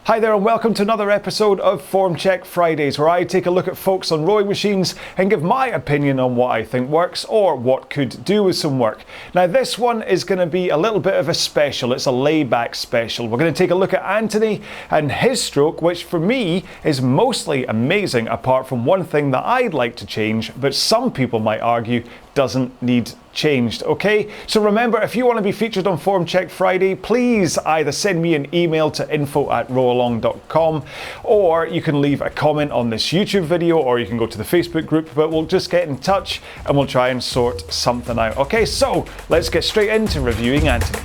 Hi there and welcome to another episode of Form Check Fridays, where I take a look at folks on rowing machines and give my opinion on what I think works or what could do with some work. Now this one is going to be a little bit of a special. It's a layback special. We're going to take a look at Anthony and his stroke, which for me is mostly amazing apart from one thing that I'd like to change, but some people might argue doesn't need changed. Okay, so remember, if you want to be featured on Form Check Friday, please either send me an email to info@rowalong.com, or you can leave a comment on this YouTube video, or you can go to the Facebook group, but we'll just get in touch and we'll try and sort something out. Okay, so let's get straight into reviewing Anthony.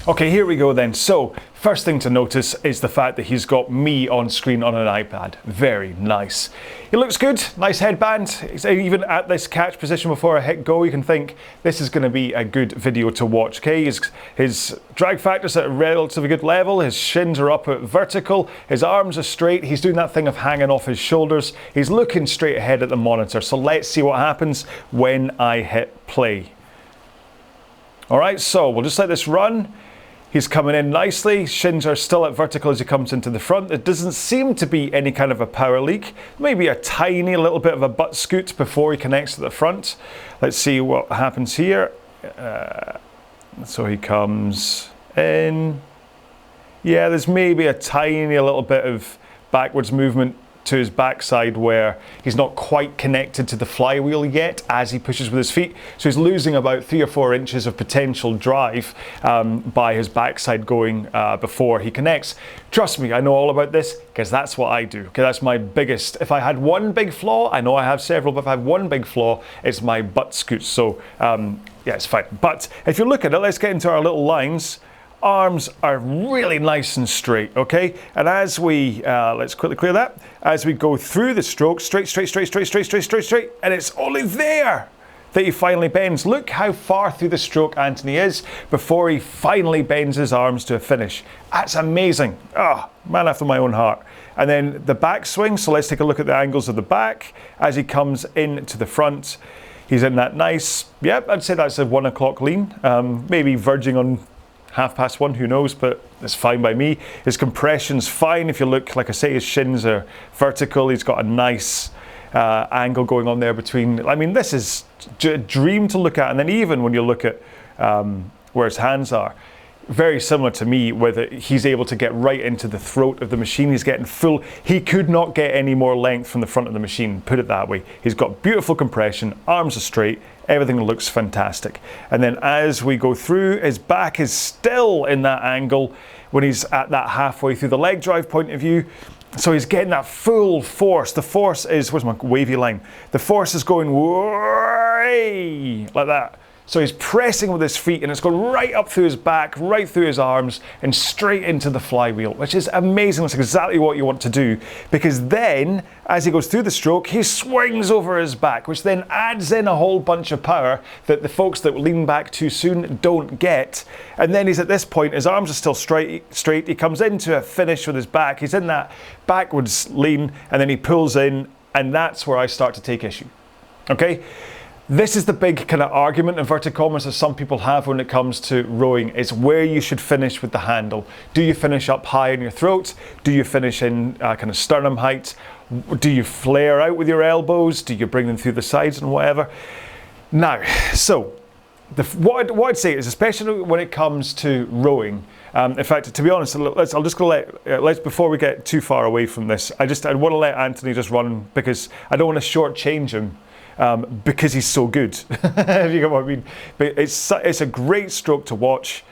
Okay, here we go then. So, first thing to notice is the fact that he's got me on screen on an iPad. Very nice. He looks good, nice headband. Even at this catch position before I hit go, you can think this is going to be a good video to watch. Okay, his drag factor's at a relatively good level, his shins are up at vertical, his arms are straight, he's doing that thing of hanging off his shoulders, he's looking straight ahead at the monitor. So let's see what happens when I hit play. Alright, so we'll just let this run. He's coming in nicely, shins are still at vertical as he comes into the front. There doesn't seem to be any kind of a power leak. Maybe a tiny little bit of a butt scoot before he connects to the front. Let's see what happens here. So he comes in. Yeah, there's maybe a tiny little bit of backwards movement to his backside where he's not quite connected to the flywheel yet as he pushes with his feet. So he's losing about 3 or 4 inches of potential drive by his backside going before he connects. Trust me, I know all about this because that's what I do. Okay, that's my biggest. If I had one big flaw, I know I have several, but if I have one big flaw, it's my butt scoot. So yeah, it's fine. But if you look at it, let's get into our little lines. Arms are really nice and straight, okay? And as we, let's quickly clear that. As we go through the stroke, straight, and it's only there that he finally bends. Look how far through the stroke Anthony is before he finally bends his arms to a finish. That's amazing. Ah, oh, man after my own heart. And then the back swing, so let's take a look at the angles of the back as he comes into the front. He's in that nice, yep, I'd say that's a 1 o'clock lean, maybe verging on 1:30, who knows, but it's fine by me. His compression's fine. If you look, like I say, his shins are vertical. He's got a nice angle going on there between. I mean, this is a dream to look at. And then even when you look at where his hands are, very similar to me, where he's able to get right into the throat of the machine. He's getting full. He could not get any more length from the front of the machine, put it that way. He's got beautiful compression, arms are straight, everything looks fantastic. And then as we go through, his back is still in that angle when he's at that halfway through the leg drive point of view. So he's getting that full force. The force is, where's my wavy line? The force is going way like that. So he's pressing with his feet and it's going right up through his back, right through his arms and straight into the flywheel, which is amazing. That's exactly what you want to do, because then as he goes through the stroke, he swings over his back, which then adds in a whole bunch of power that the folks that lean back too soon don't get. And then he's at this point, his arms are still straight. He comes into a finish with his back. He's in that backwards lean and then he pulls in, and that's where I start to take issue. Okay? This is the big kind of argument, inverted commas, that some people have when it comes to rowing, is where you should finish with the handle. Do you finish up high in your throat? Do you finish in kind of sternum height? Do you flare out with your elbows? Do you bring them through the sides and whatever? Now, so what I'd say is, especially when it comes to rowing, in fact, to be honest, I'm just going to let's before we get too far away from this, I want to let Anthony just run because I don't want to shortchange him. Because he's so good, if you get what I mean. But it's a great stroke to watch.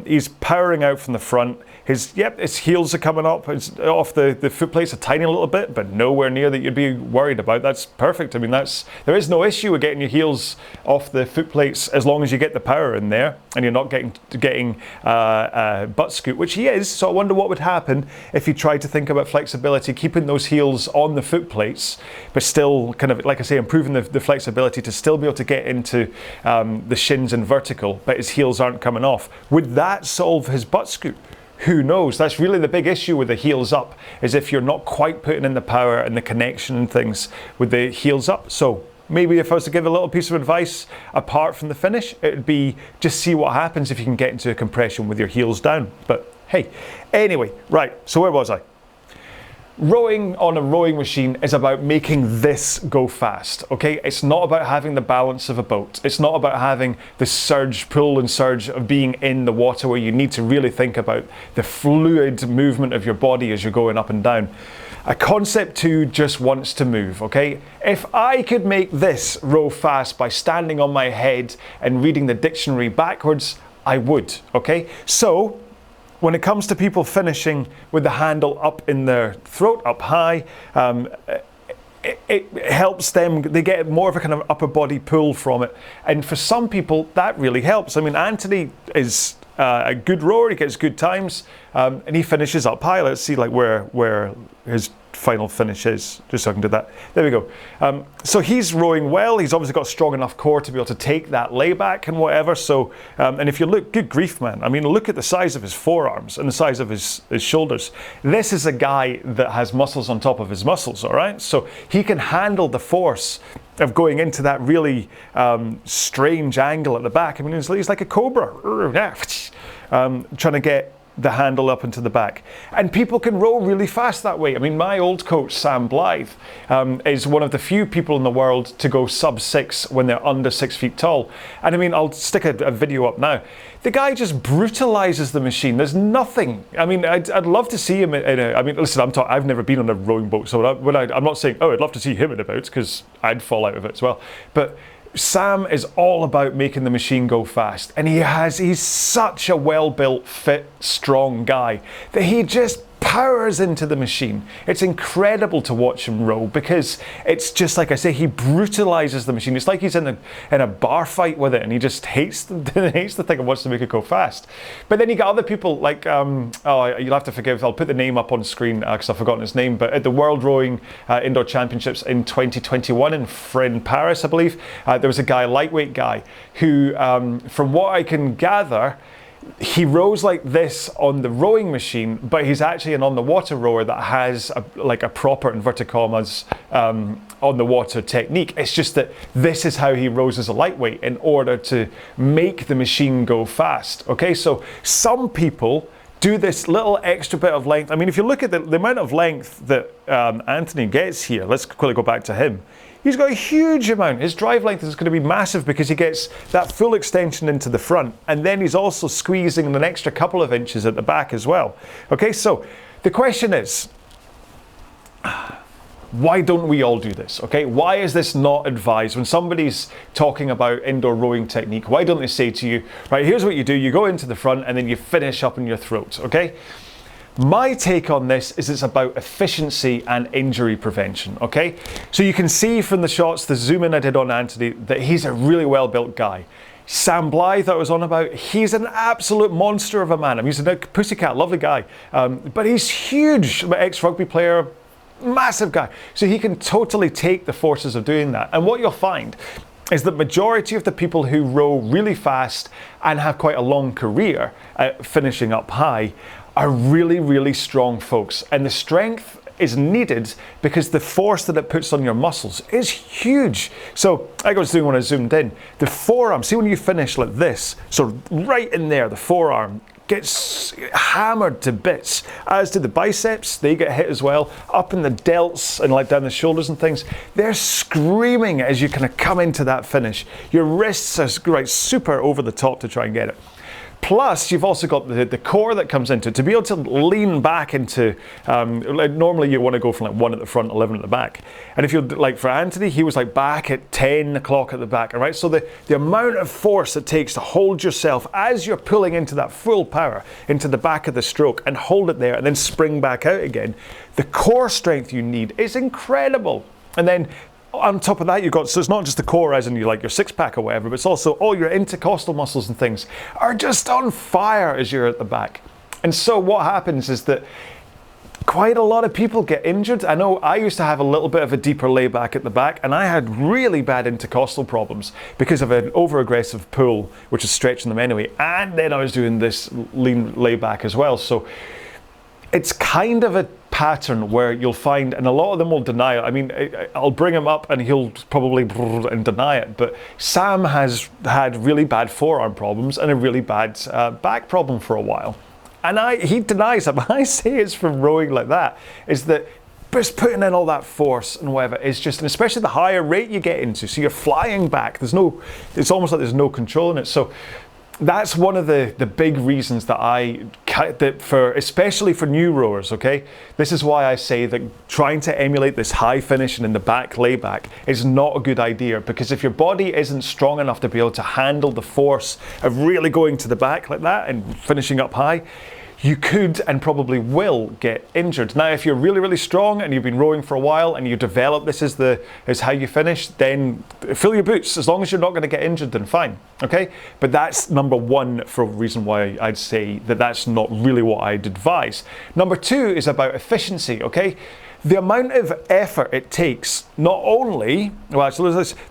He's powering out from the front. His heels are coming up. It's off the foot plates a tiny little bit, but nowhere near that you'd be worried about. That's perfect. I mean, there is no issue with getting your heels off the foot plates as long as you get the power in there and you're not getting butt scoot, which he is. So I wonder what would happen if you tried to think about flexibility, keeping those heels on the foot plates, but still kind of, like I say, improving the flexibility to still be able to get into the shins and vertical, but his heels aren't coming off. Would that solve his butt scoot? Who knows? That's really the big issue with the heels up, is if you're not quite putting in the power and the connection and things with the heels up. So maybe if I was to give a little piece of advice apart from the finish, it would be just see what happens if you can get into a compression with your heels down. But hey, anyway, right, so where was I? Rowing on a rowing machine is about making this go fast, okay? It's not about having the balance of a boat. It's not about having the surge, pull and surge of being in the water where you need to really think about the fluid movement of your body as you're going up and down. A Concept 2 just wants to move, okay? If I could make this row fast by standing on my head and reading the dictionary backwards, I would, okay? So, when it comes to people finishing with the handle up in their throat, up high, it helps them, they get more of a kind of upper body pull from it. And for some people, that really helps. I mean, Anthony is a good rower, he gets good times, and he finishes up high. Let's see like where his final finish is, just so I can do that. There we go. So he's rowing well. He's obviously got a strong enough core to be able to take that layback and whatever. So, and if you look, good grief, man. I mean, look at the size of his forearms and the size of his shoulders. This is a guy that has muscles on top of his muscles, all right? So he can handle the force of going into that really strange angle at the back. I mean, he's like a cobra, trying to get the handle up into the back. And people can row really fast that way. I mean, my old coach, Sam Blythe, is one of the few people in the world to go sub 6 when they're under 6 feet tall. And I mean, I'll stick a video up now. The guy just brutalizes the machine. There's nothing. I mean, I'd love to see him in a, I mean, listen, I've never been on a rowing boat, so I'm not saying, oh, I'd love to see him in a boat, because I'd fall out of it as well. But Sam is all about making the machine go fast, and he's such a well-built, fit, strong guy that he just powers into the machine. It's incredible to watch him row, because it's just like I say, he brutalizes the machine. It's like he's in a bar fight with it, and he just hates the thing and wants to make it go fast. But then you got other people like, oh, you'll have to forgive, I'll put the name up on screen because I've forgotten his name, but at the World Rowing Indoor Championships in 2021 in Paris, I believe, there was a guy, lightweight guy, who, from what I can gather, he rows like this on the rowing machine, but he's actually an on-the-water rower that has a proper, inverted commas, on-the-water technique. It's just that this is how he rows as a lightweight in order to make the machine go fast. Okay, so some people do this little extra bit of length. I mean, if you look at the amount of length that Anthony gets here, let's quickly go back to him. He's got a huge amount. His drive length is going to be massive because he gets that full extension into the front, and then he's also squeezing an extra couple of inches at the back as well. Okay, so the question is, why don't we all do this? Okay, why is this not advised? When somebody's talking about indoor rowing technique, why don't they say to you, right, here's what you do, you go into the front and then you finish up in your throat, okay? My take on this is it's about efficiency and injury prevention, okay? So you can see from the shots, the zoom in I did on Anthony, that he's a really well-built guy. Sam Blythe that I was on about, he's an absolute monster of a man. I mean, he's a pussycat, lovely guy, but he's huge, ex-rugby player, massive guy. So he can totally take the forces of doing that. And what you'll find is that majority of the people who row really fast and have quite a long career finishing up high are really, really strong folks. And the strength is needed because the force that it puts on your muscles is huge. So like I was doing when I zoomed in, the forearm, see when you finish like this, so right in there, the forearm gets hammered to bits, as do the biceps. They get hit as well, up in the delts and like down the shoulders and things. They're screaming as you kind of come into that finish. Your wrists are right super over the top to try and get it. Plus, you've also got the core that comes into it. To be able to lean back into, normally you want to go from like 1 at the front, 11 at the back. And if you're like for Anthony, he was like back at 10 o'clock at the back, all right? So the amount of force it takes to hold yourself as you're pulling into that full power into the back of the stroke and hold it there and then spring back out again, the core strength you need is incredible. And then on top of that, you've got, so it's not just the core as in your six-pack or whatever, but it's also all your intercostal muscles and things are just on fire as you're at the back. And so what happens is that quite a lot of people get injured. I know I used to have a little bit of a deeper layback at the back, and I had really bad intercostal problems because of an over-aggressive pull, which is stretching them anyway, and then I was doing this lean layback as well. So it's kind of a pattern where you'll find, and a lot of them will deny it. I mean, I'll bring him up and he'll probably and deny it, but Sam has had really bad forearm problems and a really bad back problem for a while. And he denies it, but I say it's from rowing like that, is that just putting in all that force and whatever is just, and especially the higher rate you get into, so you're flying back, it's almost like there's no control in it. So that's one of the big reasons that especially for new rowers, okay? This is why I say that trying to emulate this high finish and in the back layback is not a good idea, because if your body isn't strong enough to be able to handle the force of really going to the back like that and finishing up high, you could and probably will get injured. Now, if you're really, really strong and you've been rowing for a while and you develop this is how you finish, then fill your boots. As long as you're not going to get injured, then fine, okay? But that's number one for a reason why I'd say that that's not really what I'd advise. Number two is about efficiency, okay? The amount of effort it takes, not only, the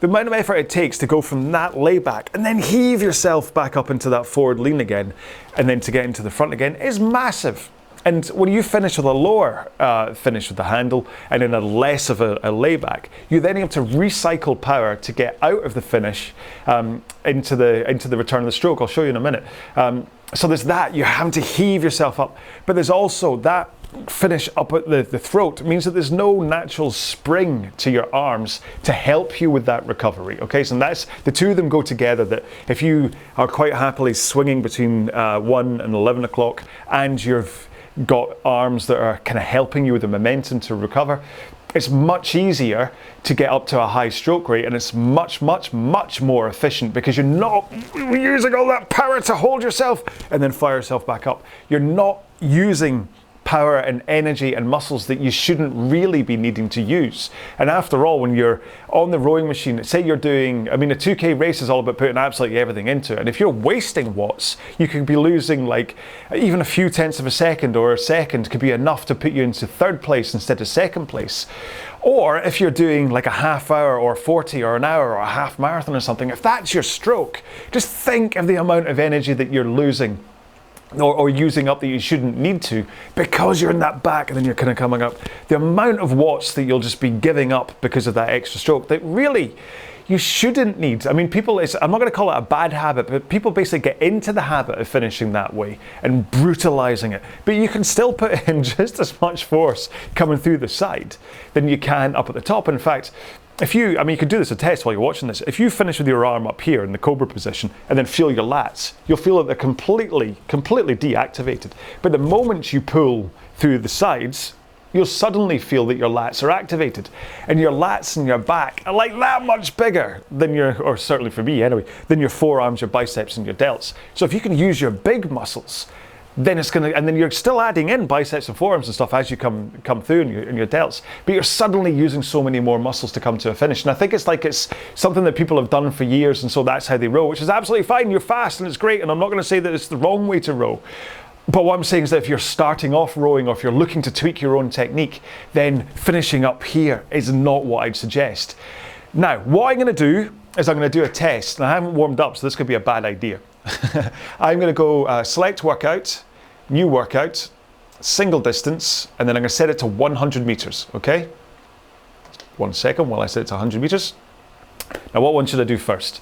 amount of effort it takes to go from that layback and then heave yourself back up into that forward lean again, and then to get into the front again, is massive. And when you finish with a lower finish with the handle and in a less of a layback, you then have to recycle power to get out of the finish into the return of the stroke. I'll show you in a minute. So there's that, you're having to heave yourself up, but there's also that finish up at the throat. It means that there's no natural spring to your arms to help you with that recovery, okay? So that's, the two of them go together, that if you are quite happily swinging between 1 and 11 o'clock and you've got arms that are kind of helping you with the momentum to recover, it's much easier to get up to a high stroke rate, and it's much, much, much more efficient because you're not using all that power to hold yourself and then fire yourself back up. You're not using power and energy and muscles that you shouldn't really be needing to use. And after all, when you're on the rowing machine, say you're doing, I mean, a 2K race is all about putting absolutely everything into it. And if you're wasting watts, you could be losing like even a few tenths of a second, or a second could be enough to put you into third place instead of second place. Or if you're doing like a half hour or 40 or an hour or a half marathon or something, if that's your stroke, just think of the amount of energy that you're losing or using up that you shouldn't need to, because you're in that back and then you're kind of coming up. The amount of watts that you'll just be giving up because of that extra stroke that really you shouldn't need. I mean, I'm not going to call it a bad habit, but people basically get into the habit of finishing that way and brutalizing it. But you can still put in just as much force coming through the side than you can up at the top. In fact, you could do this a test while you're watching this. If you finish with your arm up here in the cobra position and then feel your lats, you'll feel that they're completely deactivated. But the moment you pull through the sides, you'll suddenly feel that your lats are activated. And your lats and your back are like that much bigger than or certainly for me anyway, than your forearms, your biceps and your delts. So if you can use your big muscles, then and then you're still adding in biceps and forearms and stuff as you come through in your delts, but you're suddenly using so many more muscles to come to a finish. And I think it's something that people have done for years, and so that's how they row, which is absolutely fine. You're fast and it's great, and I'm not going to say that it's the wrong way to row. But what I'm saying is that if you're starting off rowing, or if you're looking to tweak your own technique, then finishing up here is not what I'd suggest. Now, what I'm going to do is I'm going to do a test, and I haven't warmed up, so this could be a bad idea. I'm going to go select workout, new workout, single distance, and then I'm going to set it to 100 meters, okay? 1 second while I set it to 100 meters. Now, what one should I do first?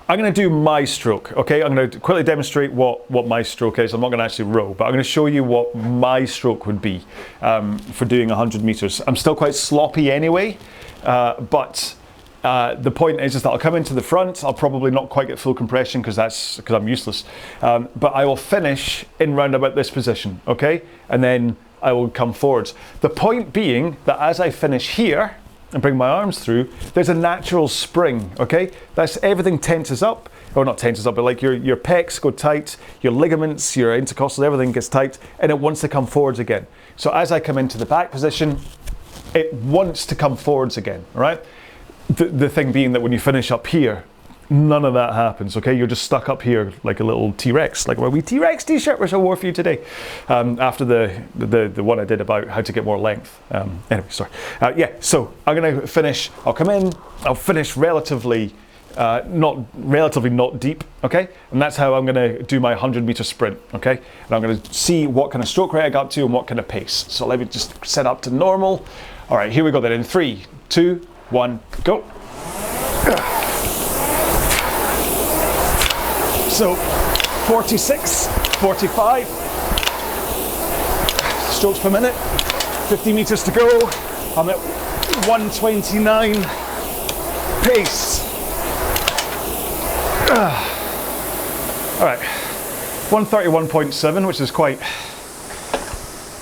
I'm going to do my stroke, okay? I'm going to quickly demonstrate what my stroke is. I'm not going to actually row, but I'm going to show you what my stroke would be for doing 100 meters. I'm still quite sloppy anyway, but the point is that I'll come into the front. I'll probably not quite get full compression because I'm useless. But I will finish in round about this position, okay? And then I will come forwards. The point being that as I finish here and bring my arms through, there's a natural spring, okay? That's everything tenses up, or not tenses up, but like your pecs go tight, your ligaments, your intercostals, everything gets tight, and it wants to come forwards again. So as I come into the back position, it wants to come forwards again, all right? The thing being that when you finish up here, none of that happens, okay? You're just stuck up here like a little T-Rex, like my wee T-Rex t-shirt which I wore for you today, after the one I did about how to get more length. Anyway, sorry. Yeah, so I'm gonna finish, I'll come in, I'll finish relatively relatively not deep, okay? And that's how I'm gonna do my 100-meter sprint, okay? And I'm gonna see what kind of stroke rate I got up to and what kind of pace. So let me just set up to normal. All right, here we go then. In 3, 2, 1, go. So 46, 45 strokes per minute, 50 meters to go. I'm at 129 pace. All right, 131.7, which is quite,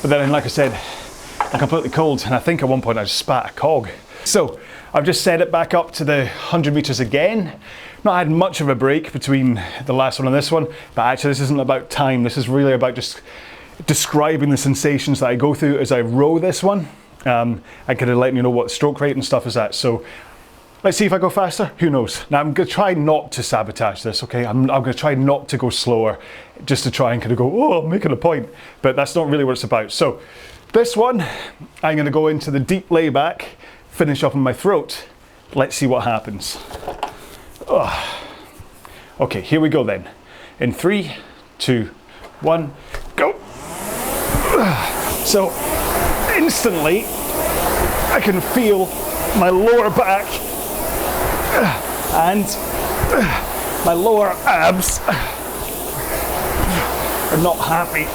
but then like I said, I'm completely cold, and I think at one point I just spat a cog. So I've just set it back up to the 100 meters again. Not had much of a break between the last one and this one, but actually this isn't about time. This is really about just describing the sensations that I go through as I row this one. And kind of letting you know what stroke rate and stuff is at. So let's see if I go faster. Who knows? Now I'm going to try not to sabotage this, okay? I'm going to try not to go slower, just to try and kind of go, oh, I'm making a point. But that's not really what it's about. So this one, I'm going to go into the deep layback, finish up on my throat. Let's see what happens. Oh. Okay, here we go then. In 3, 2, 1, go. So instantly, I can feel my lower back and my lower abs are not happy.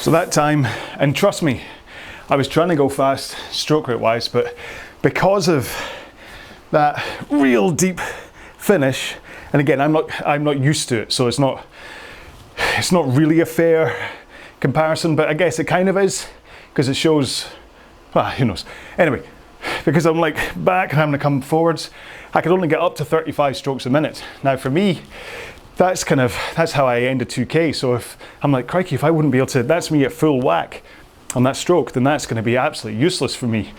So that time, and trust me, I was trying to go fast stroke rate wise, but because of that real deep finish, and again, I'm not used to it, so it's not really a fair comparison, but I guess it kind of is, because it shows, well, who knows. Anyway, because I'm like back and having to come forwards, I could only get up to 35 strokes a minute. Now for me, that's how I ended 2K. So if I'm like, crikey, if I wouldn't be able to, that's me at full whack on that stroke, then that's going to be absolutely useless for me.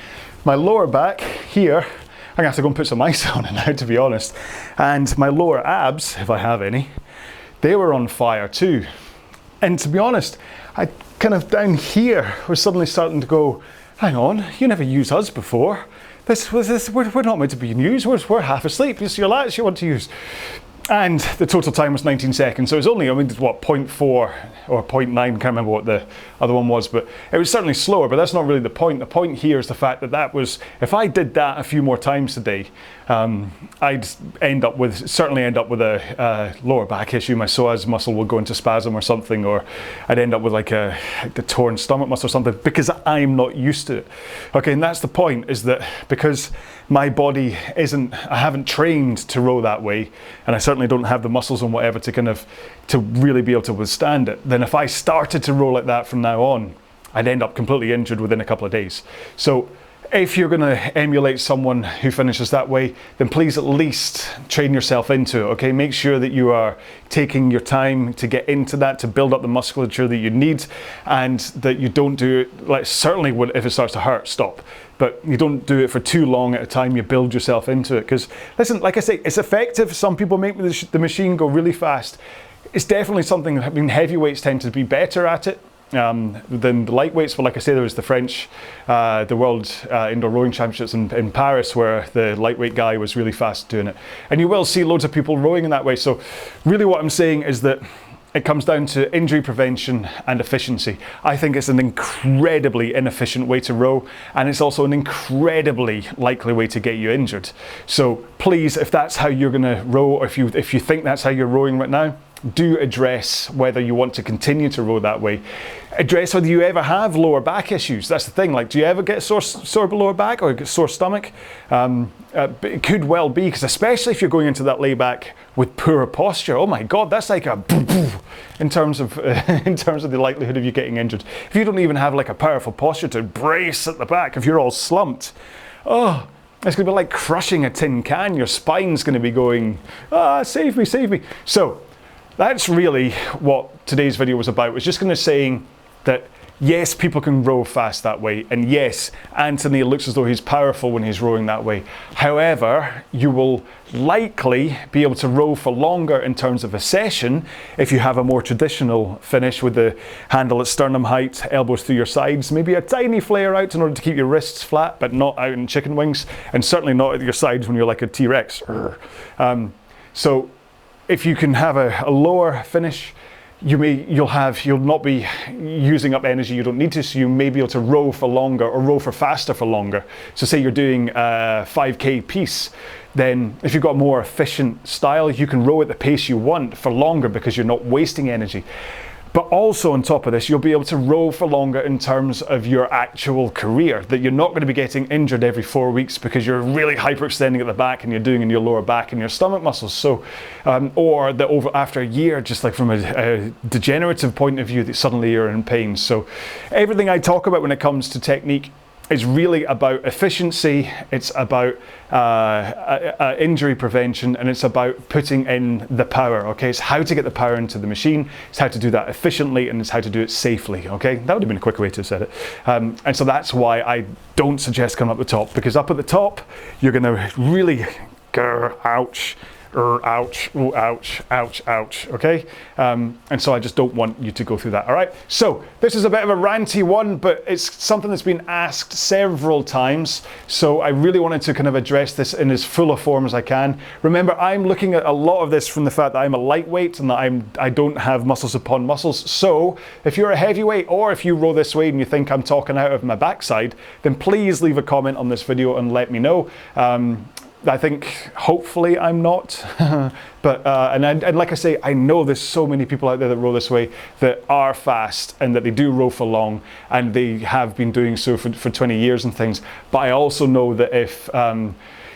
My lower back here, I'm gonna have to go and put some ice on it now, to be honest. And my lower abs, if I have any, they were on fire too. And to be honest, I kind of down here was suddenly starting to go, hang on, you never used us before. We're not meant to be used, we're half asleep, it's your lats you want to use. And the total time was 19 seconds, so it was only, I mean, what, 0.4 or 0.9, can't remember what the other one was, but it was certainly slower, but that's not really the point. The point here is the fact that that was, if I did that a few more times today, I'd certainly end up with a lower back issue. My psoas muscle will go into spasm or something, or I'd end up with like a torn stomach muscle or something, because I'm not used to it. Okay, and that's the point, is that because my body I haven't trained to row that way, and I certainly don't have the muscles and whatever to really be able to withstand it, then if I started to row like that from now on, I'd end up completely injured within a couple of days. So if you're going to emulate someone who finishes that way, then please at least train yourself into it, okay? Make sure that you are taking your time to get into that, to build up the musculature that you need, and that you don't do it, like, certainly if it starts to hurt, stop. But you don't do it for too long at a time, you build yourself into it. Because, listen, like I say, it's effective. Some people make the machine go really fast. It's definitely something, I mean, heavyweights tend to be better at it than the lightweights, but like I say, there was the French, the World Indoor Rowing Championships in Paris, where the lightweight guy was really fast doing it. And you will see loads of people rowing in that way. So really what I'm saying is that it comes down to injury prevention and efficiency. I think it's an incredibly inefficient way to row, and it's also an incredibly likely way to get you injured. So please, if that's how you're gonna row, or if you think that's how you're rowing right now, do address whether you want to continue to row that way. Address whether you ever have lower back issues. That's the thing, like, do you ever get sore lower back or get sore stomach? It could well be, because especially if you're going into that layback with poor posture, oh my God, that's like a boo boo in terms of the likelihood of you getting injured. If you don't even have like a powerful posture to brace at the back, if you're all slumped, oh, it's going to be like crushing a tin can. Your spine's going to be going, save me, save me. So that's really what today's video was about. It was just going to saying that Yes, people can row fast that way, and yes, Anthony looks as though he's powerful when he's rowing that way. However, you will likely be able to row for longer in terms of a session if you have a more traditional finish with the handle at sternum height, elbows through your sides, maybe a tiny flare out in order to keep your wrists flat, but not out in chicken wings, and certainly not at your sides when you're like a T-Rex. So if you can have a lower finish, you'll not be using up energy you don't need to, so you may be able to row for longer or row for faster for longer. So say you're doing a 5K piece, then if you've got a more efficient style, you can row at the pace you want for longer because you're not wasting energy. But also on top of this, you'll be able to row for longer in terms of your actual career, that you're not going to be getting injured every 4 weeks because you're really hyperextending at the back and you're doing in your lower back and your stomach muscles. So, or that after a year, just like from a degenerative point of view, that suddenly you're in pain. So everything I talk about when it comes to technique is really about efficiency, it's about injury prevention, and it's about putting in the power, okay? It's how to get the power into the machine, it's how to do that efficiently, and it's how to do it safely, okay? That would have been a quick way to have said it. And so that's why I don't suggest coming up the top, because up at the top, you're gonna really, ouch, ouch, ooh, ouch, ouch, ouch, okay? And so I just don't want you to go through that, all right? So this is a bit of a ranty one, but it's something that's been asked several times, so I really wanted to kind of address this in as full a form as I can. Remember, I'm looking at a lot of this from the fact that I'm a lightweight and that I don't have muscles upon muscles, so if you're a heavyweight or if you row this way and you think I'm talking out of my backside, then please leave a comment on this video and let me know. I think hopefully I'm not, but and like I say, I know there's so many people out there that row this way that are fast and that they do row for long, and they have been doing so for 20 years and things. But I also know that if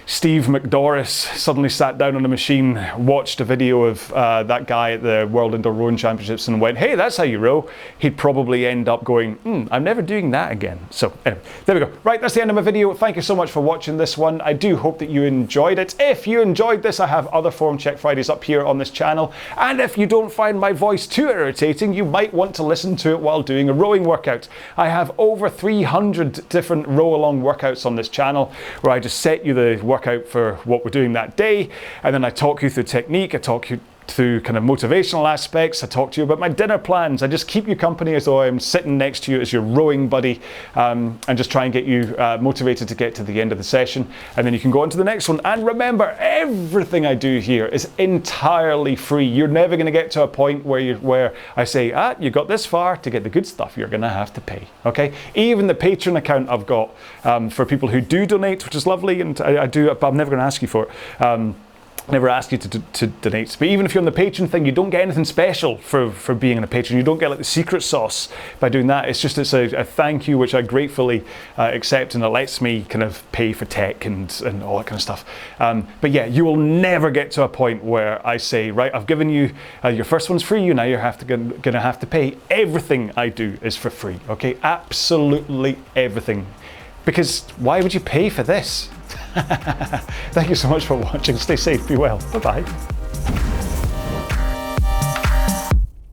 Steve McDorris suddenly sat down on a machine, watched a video of that guy at the World Indoor Rowing Championships and went, hey, that's how you row, he'd probably end up going, I'm never doing that again. So anyway, there we go. Right, that's the end of my video. Thank you so much for watching this one. I do hope that you enjoyed it. If you enjoyed this, I have other Form Check Fridays up here on this channel. And if you don't find my voice too irritating, you might want to listen to it while doing a rowing workout. I have over 300 different RowAlong workouts on this channel where I just set you the workout for what we're doing that day, and then I talk you through technique, I talk you through kind of motivational aspects, I talk to you about my dinner plans, I just keep you company as though I'm sitting next to you as your rowing buddy, and just try and get you motivated to get to the end of the session, and then you can go on to the next one. And remember, everything I do here is entirely free. You're never going to get to a point where I say, you got this far, to get the good stuff you're going to have to pay, okay? Even the Patreon account I've got for people who do donate, which is lovely, and I do, but I'm never going to ask you for it. Never ask you to donate. But even if you're on the Patreon thing, you don't get anything special for being on a Patreon. You don't get like the secret sauce by doing that. It's a thank you, which I gratefully accept, and it lets me kind of pay for tech and all that kind of stuff. But yeah, you will never get to a point where I say, right, I've given you, your first one's free, now you're gonna have to pay. Everything I do is for free, okay? Absolutely everything. Because why would you pay for this? Thank you so much for watching. Stay safe, be well. Bye-bye.